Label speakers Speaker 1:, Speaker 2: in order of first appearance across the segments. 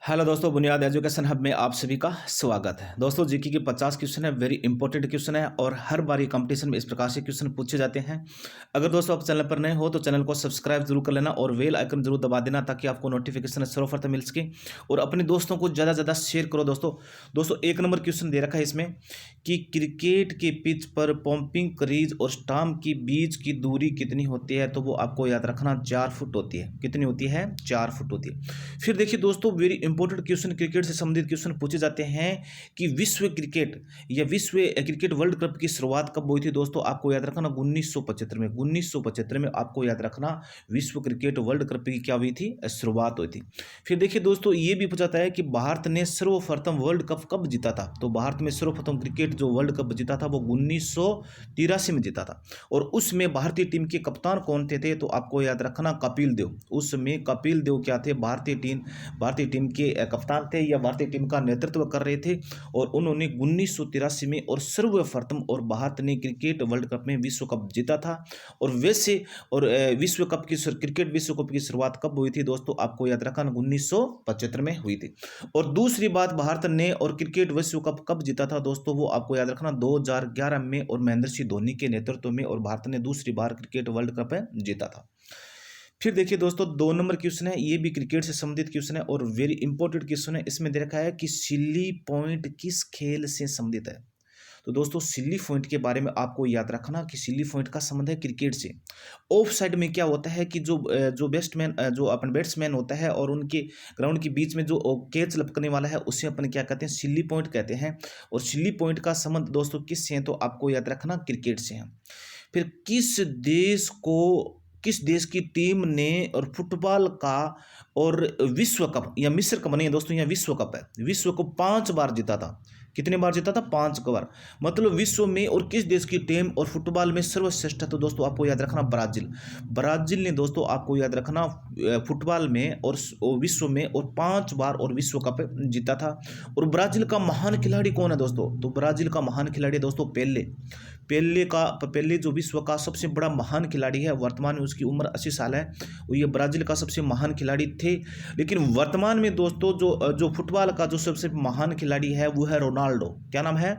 Speaker 1: Hello दोस्तों, बुनियाद education hub में आप सभी का स्वागत है। दोस्तों, जीके के 50 क्वेश्चन है, वेरी इंपॉर्टेंट क्वेश्चन है और हर बार ये कंपटीशन में इस प्रकार से क्वेश्चन पूछे जाते हैं। अगर दोस्तों आप चैनल पर नए हो तो चैनल को सब्सक्राइब जरूर कर लेना और बेल आइकन जरूर दबा देना ताकि आपको नोटिफिकेशन सर्वप्रथम मिल सके और अपने दोस्तों को ज़्यादा से ज़्यादा शेयर करो। दोस्तों 1 नंबर क्वेश्चन दे रखा है इसमें कि क्रिकेट के पिच पर पंपिंग क्रीज और स्टाम्प के बीच की दूरी कितनी होती है, तो वो आपको याद रखना 4 फुट होती है। कितनी होती है? 4 फुट होती है। फिर देखिए दोस्तों, वेरी इंपॉर्टेंट क्वेश्चन, क्रिकेट से संबंधित क्वेश्चन पूछे जाते हैं कि विश्व क्रिकेट या विश्व क्रिकेट वर्ल्ड कप की शुरुआत कब हुई थी। दोस्तों आपको याद रखना 1975 में। 1975 में आपको याद रखना विश्व क्रिकेट वर्ल्ड कप की क्या हुई थी? शुरुआत हुई थी। फिर देखिए दोस्तों, ये भी पूछा है कि भारत ने सर्वप्रथम वर्ल्ड कप कब जीता था। तो भारत में सर्वप्रथम क्रिकेट जो वर्ल्ड कप जीता था वो 1983 में जीता था। और उसमें भारतीय टीम के कप्तान कौन थे? तो आपको याद रखना कपिल देव। उसमें कपिल देव क्या थे? भारतीय टीम के कप्तान थे या भारतीय टीम का नेतृत्व कर रहे थे। और उन्होंने 1983 में और सर्वप्रथम और भारत ने क्रिकेट वर्ल्ड कप में विश्व कप जीता था। और वैसे और क्रिकेट विश्व कप की शुरुआत कब हुई थी? दोस्तों आपको याद रखना 1975 में हुई थी। और दूसरी बात, भारत ने और क्रिकेट विश्व कप कब जीता था? दोस्तों वो आपको याद रखना 2011 में और महेंद्र सिंह धोनी के नेतृत्व में, और भारत ने दूसरी बार क्रिकेट वर्ल्ड कप जीता था। फिर देखिए दोस्तों, 2 नंबर क्वेश्चन है, ये भी क्रिकेट से संबंधित क्वेश्चन है और वेरी इंपॉर्टेंट क्वेश्चन है। इसमें दे रखा है कि सिल्ली पॉइंट किस खेल से संबंधित है। तो दोस्तों सिल्ली पॉइंट के बारे में आपको याद रखना कि सिल्ली पॉइंट का संबंध है क्रिकेट से। ऑफ साइड में क्या होता है कि जो अपन बैट्समैन होता है और उनके ग्राउंड के बीच में जो कैच लपकने वाला है उसे अपन क्या कहते हैं? सिल्ली पॉइंट कहते हैं। और सिल्ली पॉइंट का संबंध दोस्तों किससे है? तो आपको याद रखना क्रिकेट से है। फिर किस देश की टीम ने और फुटबॉल का और विश्व कप या मिस्र कप नहीं है दोस्तों, यह विश्व कप है, विश्व कप 5 बार जीता था। कितने बार जीता था? 5 बार। मतलब विश्व में और किस देश की टीम और फुटबॉल में सर्वश्रेष्ठ है? तो दोस्तों आपको याद रखना ब्राजील। ब्राजील ने दोस्तों आपको याद रखना फुटबॉल में और विश्व में और 5 बार और विश्व कप जीता था। और ब्राजील का महान खिलाड़ी कौन है दोस्तों? तो ब्राजील का महान खिलाड़ी दोस्तों पेले जो विश्व का सबसे बड़ा महान खिलाड़ी है। वर्तमान में उसकी उम्र 80 साल है। वो ये ब्राजील का सबसे महान खिलाड़ी थे। लेकिन वर्तमान में दोस्तों जो फुटबॉल का जो सबसे महान खिलाड़ी है वो है रोनाल्डो। क्या नाम है?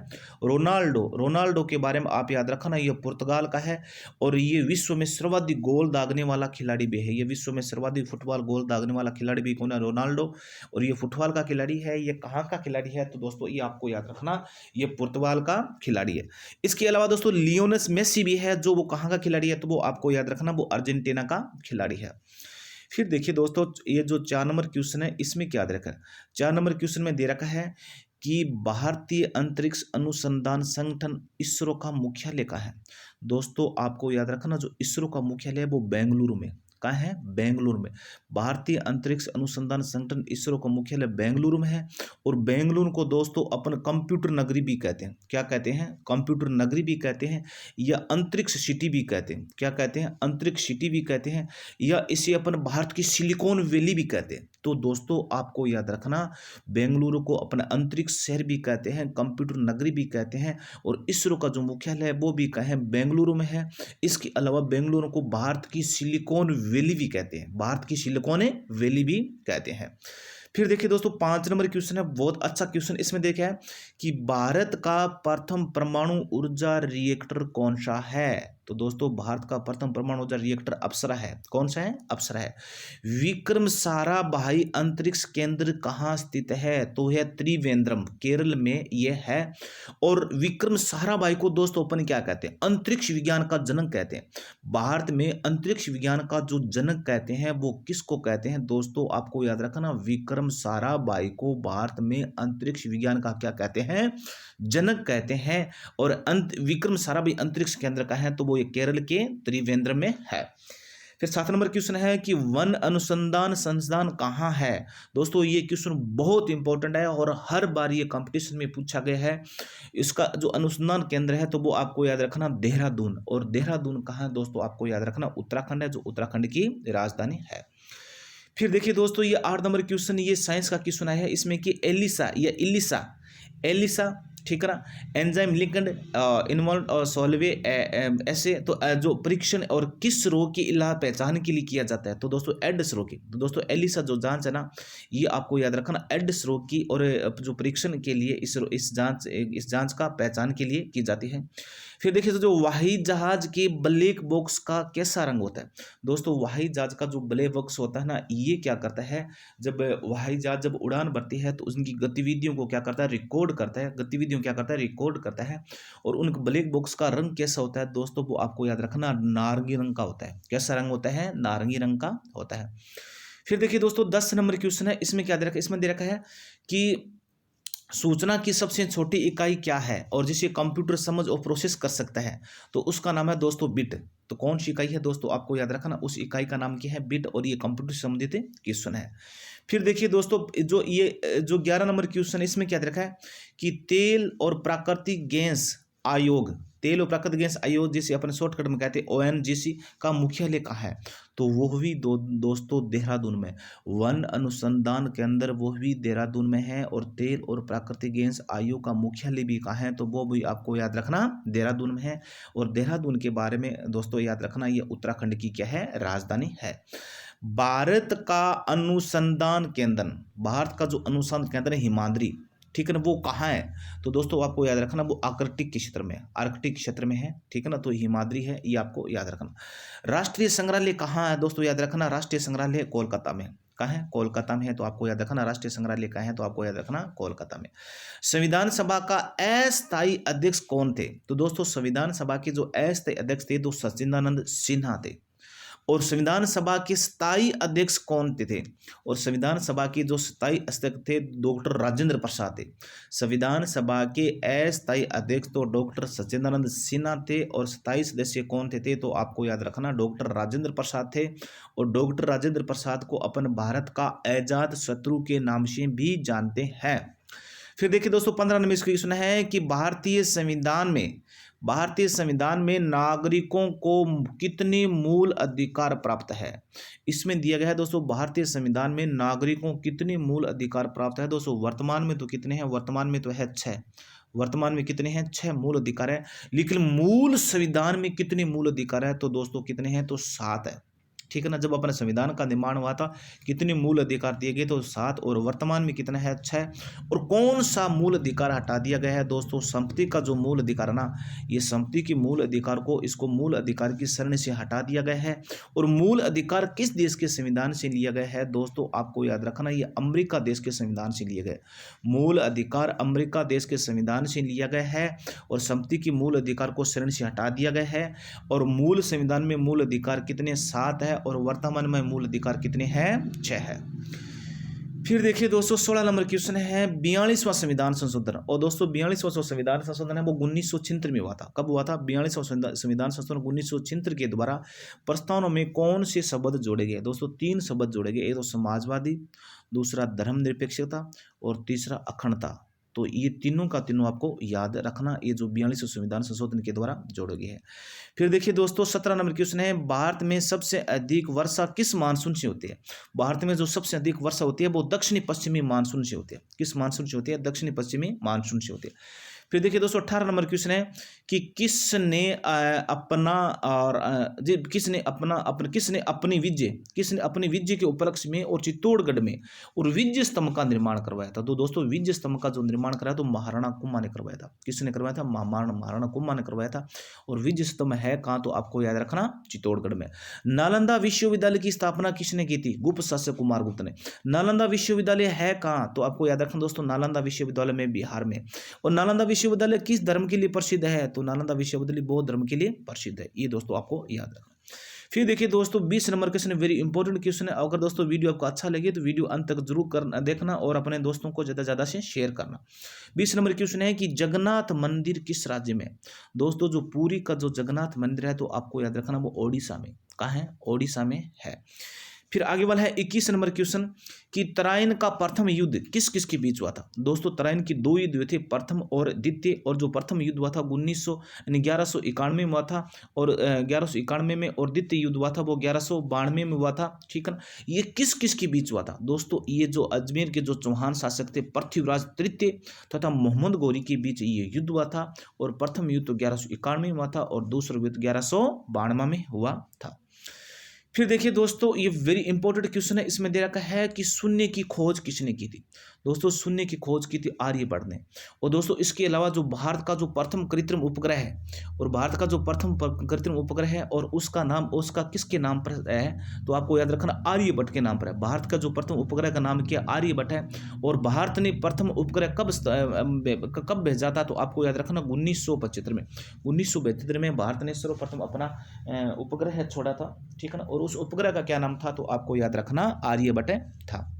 Speaker 1: रोनाल्डो के बारे में आप याद रखना, ये पुर्तगाल का है और ये विश्व में सर्वाधिक गोल दागने वाला खिलाड़ी भी है। ये विश्व में सर्वाधिक फुटबॉल गोल दागने वाला खिलाड़ी भी कौन है? रोनाल्डो। और ये फुटबॉल का खिलाड़ी है। ये कहाँ का खिलाड़ी है? तो दोस्तों ये आपको याद रखना, ये पुर्तगाल का खिलाड़ी है। इसके अलावा दोस्तों लियोनेल मेसी भी है, जो वो कहाँ का खिलाड़ी है? तो वो आपको याद रखना, वो अर्जेंटीना का खिलाड़ी है। फिर देखिए दोस्तों, ये जो 4 नंबर क्वेश्चन है इसमें क्या दे रखा है? 4 नंबर क्वेश्चन में दे रखा है कि भारतीय अंतरिक्ष अनुसंधान संगठन इसरो का मुख्यालय कहाँ है। दोस्तों आपको याद रखना, जो इसरो का मुख्यालय है वो बेंगलुरु में। कहाँ है? बेंगलुरु में। भारतीय अंतरिक्ष अनुसंधान संगठन इसरो का मुख्यालय बेंगलुरु में है। और बेंगलुरु को दोस्तों अपन कंप्यूटर नगरी भी कहते हैं। क्या कहते हैं? कंप्यूटर नगरी भी कहते हैं या अंतरिक्ष सिटी भी कहते हैं। क्या कहते हैं? अंतरिक्ष सिटी भी कहते हैं या इसे अपन भारत की सिलिकॉन वैली भी कहते हैं। तो दोस्तों आपको याद रखना, बेंगलुरु को अपना अंतरिक्ष शहर भी कहते हैं, कंप्यूटर नगरी भी कहते हैं। और इसरो का जो मुख्यालय है वो भी कहें बेंगलुरु में है। इसके अलावा बेंगलुरु को भारत की सिलिकॉन वैली भी कहते हैं। भारत की सिलिकॉन वैली भी कहते हैं। फिर देखिए दोस्तों, 5 नंबर क्वेश्चन है, बहुत अच्छा क्वेश्चन। इसमें देखा है कि भारत का प्रथम परमाणु ऊर्जा रिएक्टर कौन सा है। तो दोस्तों भारत का प्रथम परमाणु ऊर्जा रिएक्टर अप्सरा है। कौन सा है? अप्सरा है। विक्रम साराभाई अंतरिक्ष केंद्र कहाँ स्थित है? तो यह त्रिवेंद्रम, केरल में यह है। और विक्रम साराभाई को दोस्तों अपन क्या कहते हैं? अंतरिक्ष विज्ञान का जनक कहते हैं। भारत में अंतरिक्ष विज्ञान का जो जनक कहते हैं वो किसको कहते हैं? दोस्तों आपको याद रखना, विक्रम साराभाई को भारत में अंतरिक्ष विज्ञान का क्या कहते हैं? जनक कहते हैं। और विक्रम साराभाई अंतरिक्ष केंद्र का है तो वो ये केरल के त्रिवेंद्रम में है। फिर 7 नंबर क्वेश्चन है कि वन अनुसंधान संस्थान कहाँ है। दोस्तों ये क्वेश्चन बहुत इंपॉर्टेंट है और हर बार ये कंपटीशन में पूछा गया है। इसका जो अनुसंधान केंद्र है तो वो आपको याद रखना देहरादून। और देहरादून कहाँ है दोस्तों? आपको याद रखना उत्तराखंड है, जो उत्तराखंड की राजधानी है। फिर देखिए दोस्तों, ये 8 नंबर क्वेश्चन, ये साइंस का क्वेश्चन है। इसमें कि एलिसा ठीक है ना। एंजाइम लिंक्ड इन्वॉल्व और सॉल्वे ऐसे तो जो परीक्षण और किस रोग की इलाज पहचान के लिए किया जाता है, तो दोस्तों एड्स रोग की। तो दोस्तों एलिसा जो जांच है ना, ये आपको याद रखना एड्स रोग की, और जो परीक्षण के लिए इस जांच का पहचान के लिए की जाती है। फिर देखिए तो जो हवाई जहाज के ब्लैक बॉक्स का कैसा रंग होता है, दोस्तों हवाई जहाज का जो ब्लैक बॉक्स होता है ना, ये क्या करता है, जब हवाई जहाज जब उड़ान भरती है तो उनकी गतिविधियों को क्या करता है, रिकॉर्ड करता है, गतिविधियों क्या करता है, रिकॉर्ड करता है। और उन ब्लैक बॉक्स का रंग कैसा होता है दोस्तों, वो आपको याद रखना नारंगी रंग का होता है। कैसा रंग होता है, नारंगी रंग का होता है। फिर देखिए दोस्तों 10 नंबर क्वेश्चन है, इसमें क्या दे रखा है, इसमें दे रखा है कि सूचना की सबसे छोटी इकाई क्या है और जिसे कंप्यूटर समझ और प्रोसेस कर सकता है, तो उसका नाम है दोस्तों बिट। तो कौन सी इकाई है दोस्तों, आपको याद रखना उस इकाई का नाम क्या है, बिट, और ये कंप्यूटर से संबंधित क्वेश्चन है। फिर देखिए दोस्तों जो 11 नंबर क्वेश्चन है, इसमें क्या दे रखा है कि तेल और प्राकृतिक गैस आयोग, तेल और प्राकृतिक गैस आयोग जिसे अपने शॉर्टकट में कहते हैं ONGC का मुख्यालय कहाँ है, तो वो भी दोस्तों देहरादून में, वन अनुसंधान केंद्र वो भी देहरादून में है। और तेल और प्राकृतिक गैस आयोग का मुख्यालय भी कहाँ है, तो वो भी आपको याद रखना देहरादून में है। और देहरादून के बारे में दोस्तों याद रखना, ये उत्तराखंड की क्या है, राजधानी है। भारत का अनुसंधान केंद्र, भारत का जो अनुसंधान केंद्र है हिमाद्री, ठीक है ना, वो कहाँ है, तो दोस्तों आपको याद रखना वो आर्कटिक के क्षेत्र में, आर्कटिक क्षेत्र में है, ठीक है ना, तो हिमाद्री है, ये आपको याद रखना। राष्ट्रीय संग्रहालय कहाँ है दोस्तों, याद रखना राष्ट्रीय संग्रहालय कोलकाता में। कहाँ है, कोलकाता में है, तो आपको याद रखना राष्ट्रीय संग्रहालय कहाँ है, तो आपको याद रखना कोलकाता में। संविधान सभा का अस्थायी अध्यक्ष कौन थे, तो दोस्तों संविधान सभा के जो अस्थायी अध्यक्ष थे तो सच्चिदानंद सिन्हा थे। और संविधान सभा के स्थायी अध्यक्ष कौन थे, और संविधान सभा के जो स्थायी अध्यक्ष थे डॉक्टर राजेंद्र प्रसाद थे। संविधान सभा के अस्थायी अध्यक्ष तो डॉक्टर सच्चिदानंद सिन्हा थे, और स्थायी सदस्य कौन थे, तो आपको याद रखना डॉक्टर राजेंद्र प्रसाद थे। और डॉक्टर राजेंद्र प्रसाद को अपन भारत का अजात शत्रु के नाम से भी जानते हैं। फिर देखिए दोस्तों 15 नंबर क्वेश्चन है कि भारतीय संविधान में नागरिकों को कितने मूल अधिकार प्राप्त है। इसमें दिया गया है दोस्तों भारतीय संविधान में नागरिकों को कितने मूल अधिकार प्राप्त है। दोस्तों वर्तमान में तो कितने हैं, वर्तमान में तो है 6, वर्तमान में कितने हैं, 6 मूल अधिकार है। लेकिन मूल संविधान में कितने मूल अधिकार है, तो दोस्तों कितने हैं, तो 7 है, ठीक है ना। जब अपने संविधान का निर्माण हुआ था कितने मूल अधिकार दिए गए, तो 7, और वर्तमान में कितना है, 6। और कौन सा मूल अधिकार हटा दिया गया है दोस्तों, संपत्ति का जो मूल अधिकार है ना, ये संपत्ति के मूल अधिकार को, इसको मूल अधिकार की श्रेणी से हटा दिया गया है। और मूल अधिकार किस देश के संविधान से लिया गया है दोस्तों, आपको याद रखना ये अमेरिका देश के संविधान से लिए गए। मूल अधिकार अमेरिका देश के संविधान से लिया गया है, और संपत्ति की मूल अधिकार को श्रेणी से हटा दिया गया है। और मूल संविधान में मूल अधिकार कितने, 7 है, और वर्तमान में मूल अधिकार कितने हैं, 6 है। फिर देखिए दोस्तों 16 नंबर क्वेश्चन है 42वां संविधान संशोधन। और दोस्तों 42वां जो संविधान संशोधन है वो 1976 में हुआ था। कब हुआ था, 42वां संविधान संशोधन 1976 के द्वारा प्रस्तावना में कौन से शब्द जोड़े गए, दोस्तों 3 शब्द जोड़े गए। एक तो समाजवादी, दूसरा धर्मनिरपेक्षता, और तीसरा अखंडता। तो ये तीनों का तीनों आपको याद रखना, ये जो 42वें संविधान संशोधन के द्वारा जोड़े गए हैं। फिर देखिए दोस्तों 17 नंबर क्वेश्चन है भारत में सबसे अधिक वर्षा किस मानसून से होती है। भारत में जो सबसे अधिक वर्षा होती है वो दक्षिणी पश्चिमी मानसून से होती है। किस मानसून से होती है, दक्षिणी पश्चिमी मानसून से होती है। फिर देखिए दोस्तों 18 नंबर क्वेश्चन है कि किसने अपनी विजय के उपलक्ष्य में और चित्तौड़गढ़ में और विजय स्तंभ का निर्माण करवाया था। तो दोस्तों विजय स्तंभ का जो निर्माण कराया तो महाराणा कुम्भा ने करवाया था। किसने करवाया था, महाराणा कुम्भा ने करवाया था। और विजय स्तंभ है कहाँ, तो आपको याद रखना चित्तौड़गढ़ में। नालंदा विश्वविद्यालय की स्थापना किसने की थी, गुप्त शासक कुमार गुप्त ने। नालंदा विश्वविद्यालय है कहाँ, तो आपको याद रखना दोस्तों नालंदा विश्वविद्यालय में बिहार में। और नालंदा विश्वविद्यालय किस धर्म के लिए प्रसिद्ध है, तो नालंदा विश्वविद्यालय बौद्ध धर्म के लिए प्रसिद्ध है। ये दोस्तों आपको याद रखना। फिर देखिए दोस्तों 20 number question very important question है। अगर दोस्तों वीडियो आपको अच्छा लगे तो वीडियो अंत तक जरूर देखना और अपने दोस्तों को ज़्यादा से शेयर करना। 20 नंबर क्वेश्चन है कि जगन्नाथ मंदिर किस राज्य में। दोस्तों जो पुरी का जो जगन्नाथ मंदिर है तो आपको याद रखना वो ओडिशा में। कहाँ है, ओडिशा में है। फिर आगे वाला है 21 नंबर क्वेश्चन कि तराइन का प्रथम युद्ध किस किस के बीच हुआ था। दोस्तों तराइन की दो युद्ध हुए थे, प्रथम और द्वितीय, और जो प्रथम युद्ध हुआ था 1191 में हुआ था, और 1191 में, और द्वितीय युद्ध हुआ था वो 1192 में हुआ था। ठीक है ना। ये किस किस के बीच हुआ था दोस्तों, ये जो अजमेर के जो चौहान शासक थे पृथ्वीराज तृतीय तथा मोहम्मद गौरी के बीच ये युद्ध हुआ था, और प्रथम युद्ध तो 1191 में हुआ था और दूसरा युद्ध 1192 में हुआ था। फिर देखिए दोस्तों ये वेरी इंपॉर्टेंट क्वेश्चन है, इसमें दे रखा है कि शून्य की खोज किसने की थी। दोस्तों शून्य की खोज की थी आर्यभट्ट ने। और दोस्तों इसके अलावा जो भारत का जो प्रथम कृत्रिम उपग्रह है, और भारत का जो प्रथम कृत्रिम उपग्रह है और उसका नाम उसका किसके नाम पर है, तो आपको याद रखना आर्यभट्ट के नाम पर है। भारत का जो प्रथम उपग्रह का नाम क्या आर्यभट्ट है। और भारत ने प्रथम उपग्रह कब भेजा था, तो आपको याद रखना 1975 में। 1972 में भारत ने सर्वप्रथम अपना उपग्रह छोड़ा था। ठीक है ना। और उस उपग्रह का क्या नाम था, तो आपको याद रखना आर्यभट्ट था।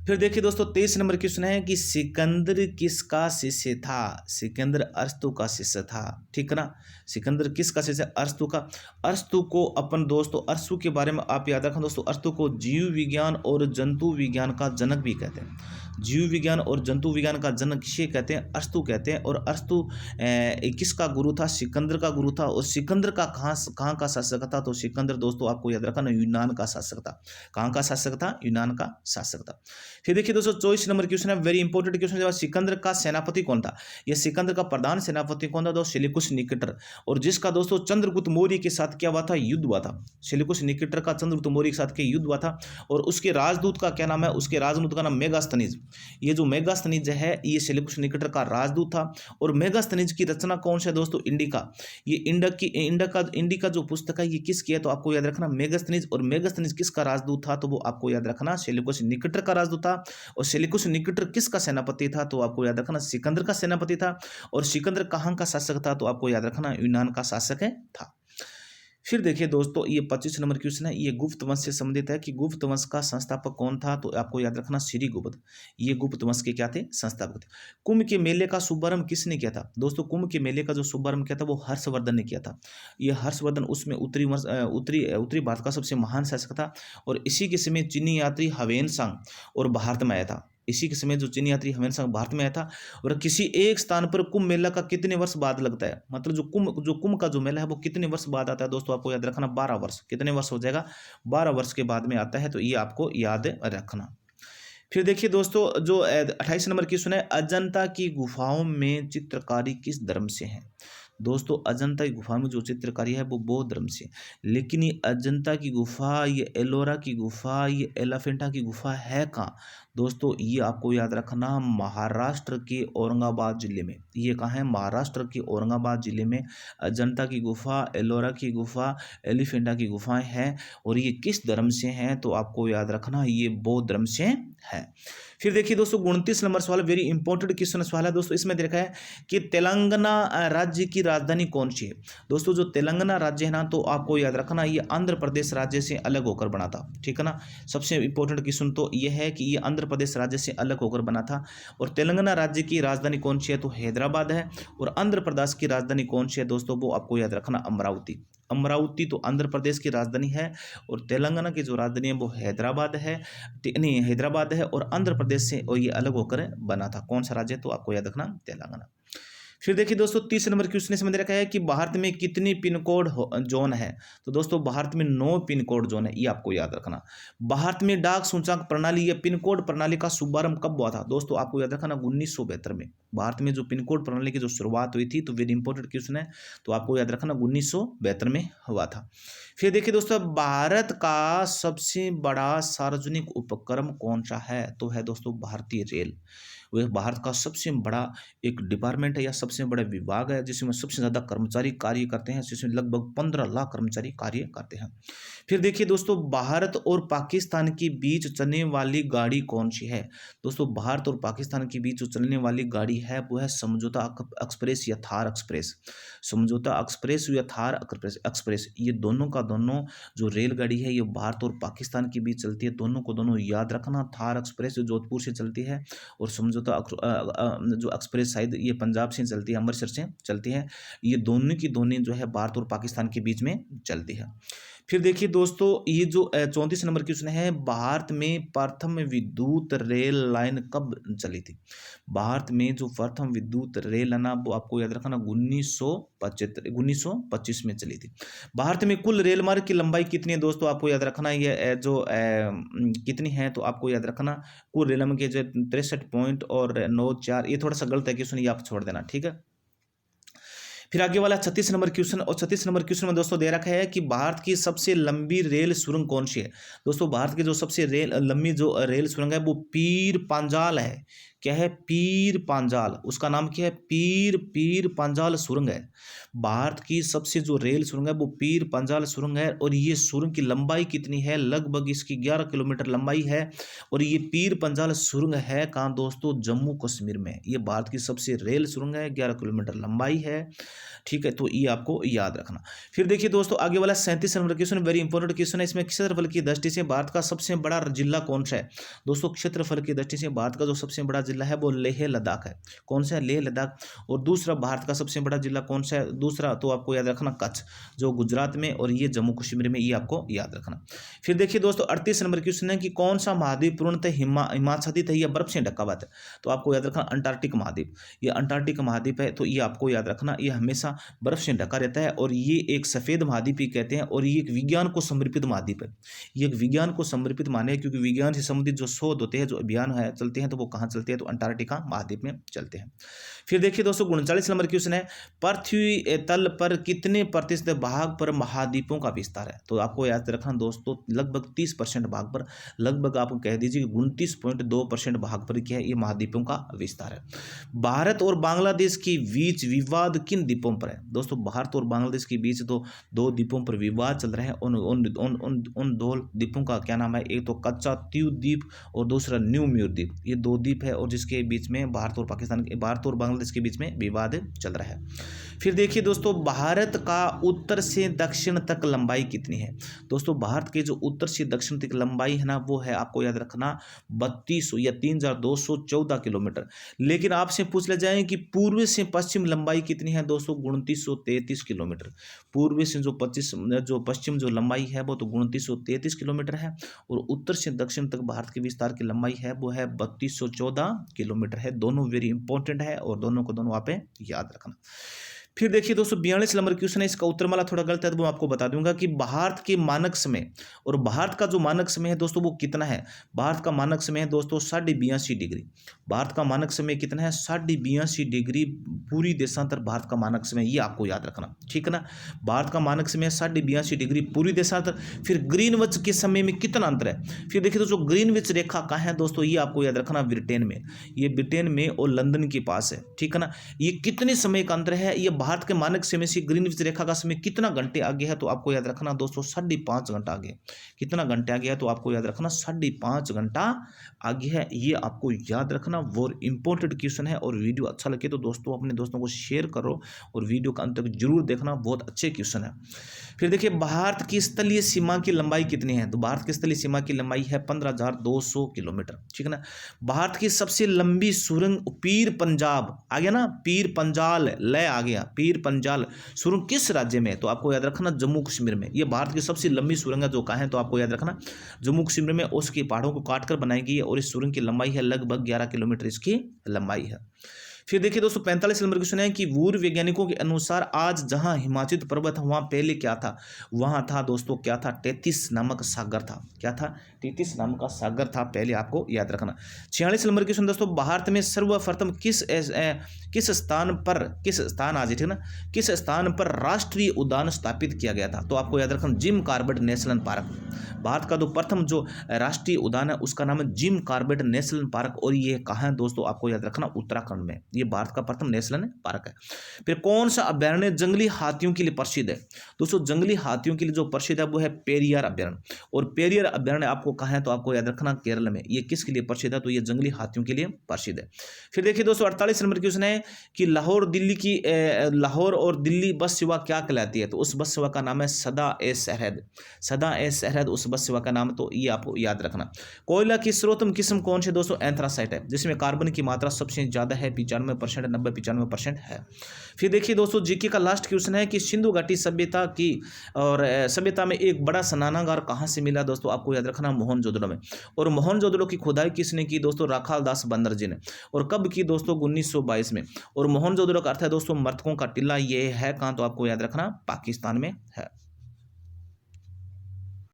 Speaker 1: फिर देखिए दोस्तों 23 नंबर क्वेश्चन है कि सिकंदर किसका शिष्य था। सिकंदर अरस्तु का शिष्य था। ठीक है ना। सिकंदर किसका शिष्य, अरस्तु का। अरस्तु को अपन दोस्तों अरस्तु के बारे में आप याद रखें दोस्तों, अरस्तु को जीव विज्ञान और जंतु विज्ञान का जनक भी कहते हैं। जीव विज्ञान और जंतु विज्ञान का जनक किसे कहते हैं, अरस्तु कहते हैं। और अरस्तु किसका गुरु था, सिकंदर का गुरु था। और सिकंदर का कहाँ का शासक था, तो सिकंदर दोस्तों आपको याद रखना यूनान का शासक था। कहाँ का शासक था, यूनान का शासक था। फिर देखिए दोस्तों 24 नंबर क्वेश्चन है, वेरी इंपॉर्टेंट क्वेश्चन है, सिकंदर का सेनापति कौन था। यह सिकंदर का प्रधान सेनापति कौन था, दोस्तों सेल्यूकस निकेटर। और जिसका दोस्तों चंद्रगुप्त मौर्य के साथ क्या हुआ था, युद्ध हुआ था। सेल्यूकस निकेटर का चंद्रगुप्त मौर्य के साथ के युद्ध हुआ था। और उसके राजदूत का क्या नाम है, उसके राजदूत का नाम मेगास्थनीज। ये जो मेगास्थनीज है ये सेल्यूकस निकेटर का राजदूत था। और मेगास्थनीज की रचना कौन सा है दोस्तों, इंडिका। ये इंडिका जो पुस्तक है ये किसकी है, तो आपको याद रखना मेगास्थनीज। और मेगास्थनीज किसका राजदूत था, तो वो आपको याद रखना सेल्यूकस निकेटर का राजदूत था। और सेल्यूकस निकेटर किसका सेनापति था, तो आपको याद रखना सिकंदर का सेनापति था। और सिकंदर कहाँ का शासक था, तो आपको याद रखना यूनान का शासक था। फिर देखिए दोस्तों ये 25 नंबर क्वेश्चन है, ये गुप्त वंश से संबंधित है कि गुप्त वंश का संस्थापक कौन था, तो आपको याद रखना श्रीगुप्त। ये गुप्त वंश के क्या थे, संस्थापक थे। कुंभ के मेले का शुभारंभ किसने किया था, दोस्तों कुंभ के मेले का जो शुभारंभ किया था वो हर्षवर्धन ने किया था। ये हर्षवर्धन उसमें उत्तरी भारत का सबसे महान शासक था। और इसी के समय चीनी यात्री ह्वेनसांग और भारत में आया था। इसी के समय जो चीनी यात्री ह्वेनसांग भारत में आया था। और किसी एक स्थान पर कुंभ मेला का कितने वर्ष बाद लगता है, मतलब जो कुंभ का जो मेला है वो कितने वर्ष बाद आता है, दोस्तों आपको याद रखना 12 वर्ष। कितने वर्ष हो जाएगा, 12 वर्ष के बाद में आता है, तो ये आपको याद रखना। फिर देखिए दोस्तों जो 28 नंबर क्वेश्चन है, अजंता की गुफाओं में चित्रकारी किस धर्म से है। दोस्तों अजंता की गुफा में जो चित्रकारी है वो बौद्ध धर्म से। लेकिन ये अजंता की गुफा, ये एलोरा की गुफा, ये एलिफेंटा की गुफा है कहाँ, दोस्तों ये आपको याद रखना महाराष्ट्र के औरंगाबाद जिले में। ये कहाँ है, महाराष्ट्र के औरंगाबाद जिले में अजंता की गुफा, एलोरा की गुफा, एलिफेंटा की गुफाएं हैं। और ये किस धर्म से हैं, तो आपको याद रखना ये बौद्ध धर्म से है। फिर देखिए दोस्तों 29 नंबर सवाल, वेरी इंपॉर्टेंट क्वेश्चन सवाल है दोस्तों। इसमें देखा है कि तेलंगाना राज्य की राजधानी कौन सी है। दोस्तों जो तेलंगाना राज्य है ना, तो आपको याद रखना ये आंध्र प्रदेश राज्य से अलग होकर बना था। ठीक है ना। सबसे इंपॉर्टेंट क्वेश्चन तो ये है कि ये आंध्र प्रदेश राज्य से अलग होकर बना था। और तेलंगाना राज्य की राजधानी कौन सी है, तो हैदराबाद है। और आंध्र प्रदेश की राजधानी कौन सी है दोस्तों, वो आपको याद रखना अमरावती। अमरावती तो आंध्र प्रदेश की राजधानी है। और तेलंगाना की जो राजधानी है वो हैदराबाद है, नहीं हैदराबाद है। और आंध्र प्रदेश से और ये अलग होकर बना था। कौन सा राज्य है, तो आपको याद रखना तेलंगाना। फिर देखिए दोस्तों 30 नंबर क्वेश्चन इसमें दे रखा है कि भारत में कितनी पिन कोड जोन है। तो दोस्तों भारत में 9 पिन कोड जोन है, ये आपको याद रखना। भारत में डाक सूचकांक प्रणाली या पिन कोड प्रणाली का शुभारंभ कब हुआ था, दोस्तों आपको याद रखना 1972 में। भारत में जो पिन कोड प्रणाली की जो शुरुआत हुई थी, तो वेरी इंपॉर्टेंट क्वेश्चन है, तो आपको याद रखना 1972 में हुआ था। फिर देखिए दोस्तों भारत का सबसे बड़ा सार्वजनिक उपक्रम कौन सा है, तो है दोस्तों भारतीय रेल। वह भारत का सबसे बड़ा एक डिपार्टमेंट है या सबसे बड़ा विभाग है, जिसमें सबसे ज़्यादा कर्मचारी कार्य करते हैं, जिसमें लगभग 15 लाख कर्मचारी कार्य करते हैं। फिर देखिए दोस्तों भारत और पाकिस्तान के बीच चलने वाली गाड़ी कौन सी है। दोस्तों भारत और पाकिस्तान के बीच जो चलने वाली गाड़ी है वो है समझौता एक्सप्रेस या थार एक्सप्रेस। समझौता एक्सप्रेस या थार एक्सप्रेस, ये दोनों का दोनों जो रेलगाड़ी है ये भारत और पाकिस्तान के बीच चलती है। दोनों को दोनों याद रखना। थार एक्सप्रेस जो जोधपुर से चलती है, और समझौता जो एक्सप्रेस शायद ये पंजाब से चलती है, अमृतसर से चलती है। ये दोनों की दोनों जो है भारत और पाकिस्तान के बीच में चलती है। फिर देखिए दोस्तों, ये जो 34 नंबर क्वेश्चन है, भारत में प्रथम विद्युत रेल लाइन कब चली थी? भारत में जो प्रथम विद्युत रेल है ना, वो आपको याद रखना 1925 में चली थी। भारत में कुल रेल मार्ग की लंबाई कितनी है दोस्तों? आपको याद रखना ये कितनी है, तो आपको याद रखना कुल रेल मार्ग के जो 63 पॉइंट और 94, ये थोड़ा सा गलत है क्वेश्चन, ये आप छोड़ देना, ठीक है। फिर आगे वाला 36 नंबर क्वेश्चन, और 36 नंबर क्वेश्चन में दोस्तों दे रखा है कि भारत की सबसे लंबी रेल सुरंग कौन सी है? दोस्तों भारत की जो सबसे लंबी जो रेल सुरंग है वो पीर पांजाल है। क्या है? पीर पांजाल, उसका नाम क्या है? पीर पांजाल सुरंग है। भारत की सबसे जो रेल सुरंग है वो पीर पांजाल सुरंग है, और ये सुरंग की लंबाई कितनी है? लगभग इसकी 11 किलोमीटर लंबाई है। और ये पीर पांजाल सुरंग है कहाँ दोस्तों? जम्मू कश्मीर में। ये भारत की सबसे रेल सुरंग है, 11 किलोमीटर लंबाई है, ठीक है, तो ये आपको याद रखना। फिर देखिए दोस्तों, आगे वाला 37 number question very important question है। इसमें क्षेत्रफल की दृष्टि से भारत का सबसे बड़ा जिला कौन सा है? दोस्तों क्षेत्रफल की दृष्टि से भारत का जो सबसे बड़ा जिला है वो लेह लद्दाख है। कौन सा है? लेह लद्दाख। और दूसरा भारत का सबसे बड़ा जिला कौन सा है? दूसरा तो आपको याद रखना कच्छ, जो गुजरात में, और ये जम्मू कश्मीर में, ये आपको याद रखना। फिर देखिए दोस्तों 38 नंबर क्वेश्चन है कि कौन सा महाद्वीप पूर्णतः हिमाच्छादित है या बर्फ से ढका हुआ है? तो आपको याद रखना अंटार्कटिक महाद्वीप। ये अंटार्कटिक महाद्वीप है, तो ये आपको याद रखना, ये हमेशा बर्फ से ढका रहता है, और ये एक सफेद महाद्वीप ही कहते हैं, और ये एक विज्ञान को समर्पित महाद्वीप है। ये एक विज्ञान को समर्पित माने, क्योंकि विज्ञान से संबंधित जो शोध होते हैं, जो अभियान है चलते हैं, तो वो कहाँ चलते हैं? तो अंटार्कटिका महाद्वीप में चलते हैं। फिर देखिए दोस्तों 39 नंबर क्वेश्चन है, पृथ्वी तल पर कितने प्रतिशत भाग पर महाद्वीपों का विस्तार है? तो आपको याद रखना दोस्तों, लगभग 30% भाग पर, लगभग आप कह दीजिए 29.2% भाग पर क्या है? ये महाद्वीपों का विस्तार है। भारत और बांग्लादेश के बीच विवाद किन द्वीपों पर है? दोस्तों भारत और बांग्लादेश के बीच तो दो द्वीपों पर विवाद चल रहा है। उन दो द्वीपों का क्या नाम है? एक तो कच्चा तीव द्वीप और दूसरा न्यू म्यूर द्वीप। ये दो द्वीप है, और जिसके बीच में भारत और बांग्लादेश के बीच में विवाद चल रहा है। फिर देखिए दोस्तों, भारत का उत्तर से दक्षिण तक लंबाई कितनी है? दोस्तों भारत के जो उत्तर से दक्षिण तक लंबाई है ना, वो है, आपको याद रखना 3200 या 3214 किलोमीटर। लेकिन आपसे पूछ ले जाए कि पूर्व से पश्चिम लंबाई कितनी है दोस्तों? 2933 किलोमीटर। पूर्व से जो पश्चिम जो लंबाई है वो तो 2933 किलोमीटर है, और उत्तर से दक्षिण तक भारत के विस्तार की लंबाई है वो है 3214 किलोमीटर है। दोनों वेरी इंपॉर्टेंट है, और दोनों को दोनों आप याद रखना। फिर देखिए दोस्तों 42 नंबर क्वेश्चन है, इसका उत्तर माला थोड़ा गलत है, तो वो आपको बता दूंगा कि भारत के मानक समय, और भारत का जो मानक समय है दोस्तों वो कितना है? भारत का मानक समय है दोस्तों 82.5 डिग्री। भारत का मानक समय कितना है? 82.5 डिग्री पूरी देशांतर भारत का मानक समय, ये आपको याद रखना, ठीक है ना। भारत का मानक समय 82.5 डिग्री पूरी देशांतर। फिर ग्रीनविच के समय में कितना अंतर है? फिर देखिए दोस्तों ग्रीनविच रेखा कहाँ है दोस्तों? ये आपको याद रखना ब्रिटेन में, ये ब्रिटेन में और लंदन के पास है, ठीक है ना। ये कितने समय का अंतर है? ये भारत के मानक समय से ग्रीनविच रेखा का समय कितना घंटे आगे है? तो आपको याद रखना दोस्तों 5.5 घंटा आगे। कितना घंटे आगे है? तो आपको याद रखना 5.5 घंटा आगे है। ये आपको याद रखना, वो इंपॉर्टेंट क्वेश्चन है। और वीडियो अच्छा लगे तो दोस्तों अपने दोस्तों को शेयर करो, और वीडियो का अंत तक जरूर देखना, बहुत अच्छे क्वेश्चन है। फिर देखिए भारत की स्थलीय सीमा की लंबाई कितनी है? तो भारत की स्थलीय सीमा की लंबाई है 15,200 किलोमीटर, ठीक है ना। भारत की सबसे लंबी सुरंग पीर पंजाब आ गया ना, पीर पंजाल लय आ गया, पीर पंजाल सुरंग किस राज्य में है? तो आपको याद रखना जम्मू कश्मीर में। ये भारत की सबसे लंबी सुरंग है, जो कहाँ है? तो आपको याद रखना जम्मू कश्मीर में। उसके पहाड़ों को काटकर बनाई गई है, और इस सुरंग की लंबाई है लगभग 11 किलोमीटर इसकी लंबाई है। फिर देखिए दोस्तों 45 नंबर क्वेश्चन है कि पूर्व वैज्ञानिकों के अनुसार आज जहां हिमाचल पर्वत है वहां पहले क्या था? वहां था दोस्तों क्या था? टेथिस नामक सागर था। क्या था? टेथिस नाम का सागर था पहले, आपको याद रखना। 46 नंबर क्वेश्चन दोस्तों, भारत में सर्वप्रथम किस स्थान पर राष्ट्रीय उद्यान स्थापित किया गया था? तो आपको याद रखना Jim Corbett national park. Bharat का जो प्रथम जो राष्ट्रीय उद्यान है उसका नाम है जिम कॉर्बेट नेशनल पार्क, और ये कहाँ है दोस्तों? आपको याद रखना उत्तराखंड में। ये भारत का प्रथम नेशनल पार्क है। फिर कौन सा अभयारण्य जंगली हाथियों के लिए प्रसिद्ध है? दोस्तों जंगली हाथियों के लिए जो प्रसिद्ध है वो है पेरियार अभयारण्य, और पेरियार अभयारण्य आपको कहाँ है? तो आपको याद रखना केरल में। ये किसके लिए प्रसिद्ध है? तो ये जंगली हाथियों के लिए प्रसिद्ध है। फिर देखिए दोस्तों 48 नंबर क्वेश्चन है कि लाहौर और दिल्ली बस सेवा क्या कहलाती है? तो उस बस सेवा का नाम है सदा ए सरहद। सदा ए सरहद उस बस सेवा का नाम, तो ये आपको याद रखना। कोयला की सर्वोत्तम किस्म कौन सी दोस्तों? एंथ्रासाइट है, जिसमें कार्बन की मात्रा सबसे ज्यादा है 95 95%, 90-95% है। फिर देखिए दोस्तों, जीके का लास्ट क्वेश्चन है कि सिंधु घाटी सभ्यता की और सभ्यता में एक बड़ा स्नानागार कहाँ से मिला दोस्तों? आपको याद रखना, मोहनजोदड़ो में। और मोहनजोदड़ो की खुदाई किसने की दोस्तों? राखाल दास बंदर जी ने। और कब की दोस्तों? 1922 में। और मोहनजोदड़ो का अर्थ है दोस्तों मृतकों का टीला। ये है कहाँ? तो आपको याद रखना, पाकिस्तान में है।